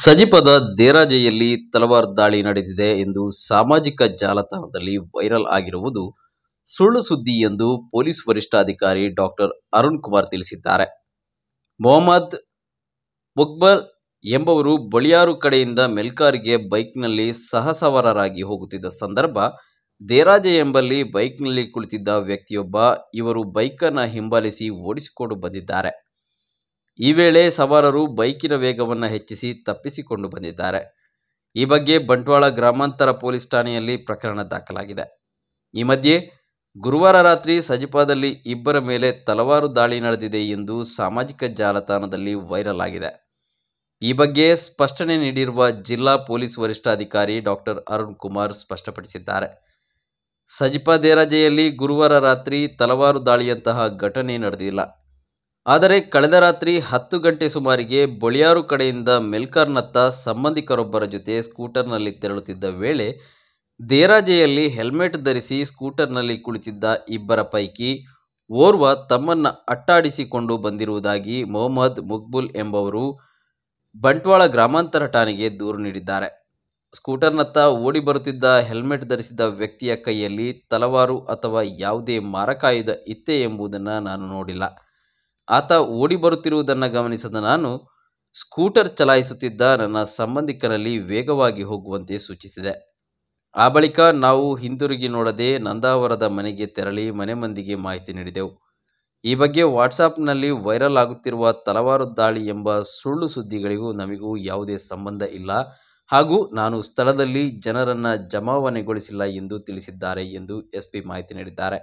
ಸಜಿಪದ ದೇರಾಜೆಯಲ್ಲಿ ತಲವಾರ್ ದಾಳಿ ನಡೆದಿದೆ ಎಂದು ಸಾಮಾಜಿಕ ಜಾಲತಾಣದಲ್ಲಿ ವೈರಲ್ ಆಗಿರುವುದು ಸುಳ್ಳು ಸುದ್ದಿ ಎಂದು ಪೊಲೀಸ್ ವರಿಷ್ಠಾಧಿಕಾರಿ ಡಾಕ್ಟರ್ ಅರುಣ್ ಕುಮಾರ್ ತಿಳಿಸಿದ್ದಾರೆ. ಮೊಹಮ್ಮದ್ ಮುಕ್ಬಲ್ ಎಂಬವರು ಬಳಿಯಾರು ಕಡೆಯಿಂದ ಮೆಲ್ಕಾರ್ಗೆ ಬೈಕ್ನಲ್ಲಿ ಸಹಸವಾರರಾಗಿ ಹೋಗುತ್ತಿದ್ದ ಸಂದರ್ಭ ದೇರಾಜೆ ಎಂಬಲ್ಲಿ ಬೈಕ್ನಲ್ಲಿ ಕುಳಿತಿದ್ದ ವ್ಯಕ್ತಿಯೊಬ್ಬ ಇವರು ಬೈಕನ್ನು ಹಿಂಬಾಲಿಸಿ ಓಡಿಸಿಕೊಂಡು ಬಂದಿದ್ದಾರೆ. ಈ ವೇಳೆ ಸವಾರರು ಬೈಕಿನ ವೇಗವನ್ನು ಹೆಚ್ಚಿಸಿ ತಪ್ಪಿಸಿಕೊಂಡು ಬಂದಿದ್ದಾರೆ. ಈ ಬಗ್ಗೆ ಬಂಟ್ವಾಳ ಗ್ರಾಮಾಂತರ ಪೊಲೀಸ್ ಠಾಣೆಯಲ್ಲಿ ಪ್ರಕರಣ ದಾಖಲಾಗಿದೆ. ಈ ಮಧ್ಯೆ ಗುರುವಾರ ರಾತ್ರಿ ಸಜಿಪಾದಲ್ಲಿ ಇಬ್ಬರ ಮೇಲೆ ತಲವಾರು ದಾಳಿ ನಡೆದಿದೆ ಎಂದು ಸಾಮಾಜಿಕ ಜಾಲತಾಣದಲ್ಲಿ ವೈರಲ್ ಆಗಿದೆ. ಈ ಬಗ್ಗೆ ಸ್ಪಷ್ಟನೆ ನೀಡಿರುವ ಜಿಲ್ಲಾ ಪೊಲೀಸ್ ವರಿಷ್ಠಾಧಿಕಾರಿ ಡಾಕ್ಟರ್ ಅರುಣ್ ಕುಮಾರ್ ಸ್ಪಷ್ಟಪಡಿಸಿದ್ದಾರೆ. ಸಜಿಪಾ ದೇರಾಜೆಯಲ್ಲಿ ಗುರುವಾರ ರಾತ್ರಿ ತಲವಾರು ದಾಳಿಯಂತಹ ಘಟನೆ ನಡೆದಿಲ್ಲ. ಆದರೆ ಕಳೆದ ರಾತ್ರಿ 10 ಗಂಟೆ ಸುಮಾರಿಗೆ ಬಳಿಯಾರು ಕಡೆಯಿಂದ ಮೆಲ್ಕಾರ್ನತ್ತ ಸಂಬಂಧಿಕರೊಬ್ಬರ ಜೊತೆ ಸ್ಕೂಟರ್ನಲ್ಲಿ ತೆರಳುತ್ತಿದ್ದ ವೇಳೆ ದೇರಾಜೆಯಲ್ಲಿ ಹೆಲ್ಮೆಟ್ ಧರಿಸಿ ಸ್ಕೂಟರ್ನಲ್ಲಿ ಕುಳಿತಿದ್ದ ಇಬ್ಬರ ಪೈಕಿ ಓರ್ವ ತಮ್ಮನ್ನು ಅಟ್ಟಾಡಿಸಿಕೊಂಡು ಬಂದಿರುವುದಾಗಿ ಮೊಹಮ್ಮದ್ ಮುಕ್ಬುಲ್ ಎಂಬವರು ಬಂಟ್ವಾಳ ಗ್ರಾಮಾಂತರ ಠಾಣೆಗೆ ದೂರು ನೀಡಿದ್ದಾರೆ. ಸ್ಕೂಟರ್ನತ್ತ ಓಡಿ ಬರುತ್ತಿದ್ದ ಹೆಲ್ಮೆಟ್ ಧರಿಸಿದ ವ್ಯಕ್ತಿಯ ಕೈಯಲ್ಲಿ ತಲವಾರು ಅಥವಾ ಯಾವುದೇ ಮಾರಕಾಯುಧ ಇತ್ತೆ ಎಂಬುದನ್ನು ನಾನು ನೋಡಿಲ್ಲ. ಆತ ಓಡಿ ಬರುತ್ತಿರುವುದನ್ನು ಗಮನಿಸಿದ ನಾನು ಸ್ಕೂಟರ್ ಚಲಾಯಿಸುತ್ತಿದ್ದ ನನ್ನ ಸಂಬಂಧಿಕರಲ್ಲಿ ವೇಗವಾಗಿ ಹೋಗುವಂತೆ ಸೂಚಿಸಿದೆ. ಆ ಬಳಿಕ ನಾವು ಹಿಂದಿರುಗಿ ನೋಡದೆ ನಂದಾವರದ ಮನೆಗೆ ತೆರಳಿ ಮನೆ ಮಂದಿಗೆ ಮಾಹಿತಿ ನೀಡಿದೆವು. ಈ ಬಗ್ಗೆ ವಾಟ್ಸಾಪ್ನಲ್ಲಿ ವೈರಲ್ ಆಗುತ್ತಿರುವ ತಲವಾರು ದಾಳಿ ಎಂಬ ಸುಳ್ಳು ಸುದ್ದಿಗಳಿಗೂ ನಮಗೂ ಯಾವುದೇ ಸಂಬಂಧ ಇಲ್ಲ ಹಾಗೂ ನಾನು ಸ್ಥಳದಲ್ಲಿ ಜನರನ್ನು ಜಮಾವಣೆಗೊಳಿಸಿಲ್ಲ ಎಂದು ತಿಳಿಸಿದ್ದಾರೆ ಎಂದು ಎಸ್ಪಿ ಮಾಹಿತಿ ನೀಡಿದ್ದಾರೆ.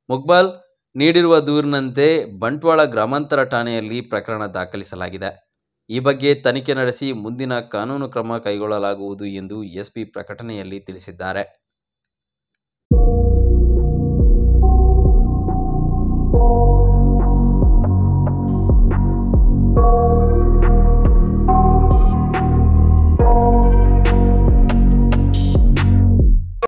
ಮುಕ್ಬಾಲ್ ನೀಡಿರುವ ದೂರಿನಂತೆ ಬಂಟ್ವಾಳ ಗ್ರಾಮಾಂತರ ಠಾಣೆಯಲ್ಲಿ ಪ್ರಕರಣ ದಾಖಲಿಸಲಾಗಿದೆ. ಈ ಬಗ್ಗೆ ತನಿಖೆ ನಡೆಸಿ ಮುಂದಿನ ಕಾನೂನು ಕ್ರಮ ಕೈಗೊಳ್ಳಲಾಗುವುದು ಎಂದು ಎಸ್ಪಿ ಪ್ರಕಟಣೆಯಲ್ಲಿ ತಿಳಿಸಿದ್ದಾರೆ.